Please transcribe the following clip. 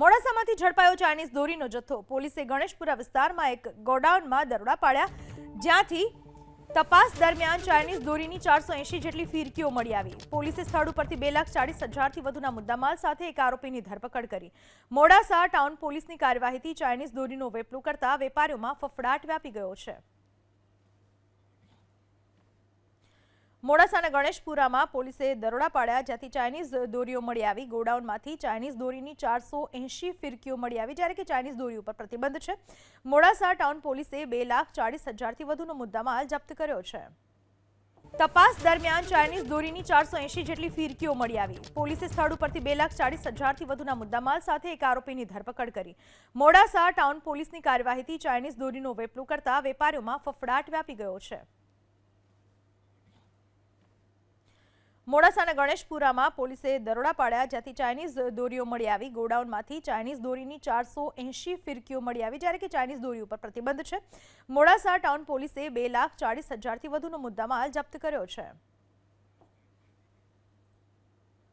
મોડાસામાંથી ઝડપાયો Chinese દોરીનો જથ્થો। પોલીસે ગણેશપુરા વિસ્તારમાં એક ગોડાઉનમાં દરોડા પાડ્યા, જ્યાંથી તપાસ દરમિયાન ચાઇનીઝ દોરીની 480 જેટલી ફિરકીઓ મળી આવી। પોલીસે સ્થળ ઉપરથી 2,40,000થી વધુના મુદ્દામાલ સાથે એક આરોપીની ધરપકડ કરી। મોડાસા ટાઉન પોલીસની કાર્યવાહીથી ચાઇનીઝ દોરીનો વેપલો કરતા વેપારીઓમાં ફફડાટ વ્યાપી ગયો છે। મોડાસાના ગણેશપુરામાં પોલીસે દરોડા પાડ્યા, જ્યાંથી ચાઇનીઝ દોરીઓ મળી આવી। ગોડાઉનમાંથી ચાઇનીઝ દોરીની 480 ફિરકીઓ મળી આવી, જ્યારે કે ચાઇનીઝ દોરી ઉપર પ્રતિબંધ છે। મોડાસા ટાઉન પોલીસે 2,40,000થી વધુનો મુદ્દામાલ જપ્ત કર્યો છે। તપાસ દરમિયાન ચાઇનીઝ દોરીની 480 જેટલી ફિરકીઓ મળી આવી। પોલીસે સ્થળ ઉપરથી 2,40,000થી વધુના મુદ્દામાલ સાથે એક આરોપીની ધરપકડ કરી। મોડાસા ટાઉન પોલીસની કાર્યવાહીથી ચાઇનીઝ દોરીનો વેપલો કરતા વેપારીઓમાં ફફડાટ વ્યાપી ગયો છે। મોડાસાના ગણેશપુરામાં પોલીસે દરોડા પાડ્યા, જ્યાંથી ચાઇનીઝ દોરીઓ મળી આવી। ગોડાઉનમાંથી ચાઇનીઝ દોરીની 480 ફિરકીઓ મળી આવી, જ્યારે કે ચાઇનીઝ દોરી ઉપર પ્રતિબંધ છે। મોડાસા ટાઉન પોલીસે 2,40,000થી વધુનો મુદ્દામાલ જપ્ત કર્યો છે।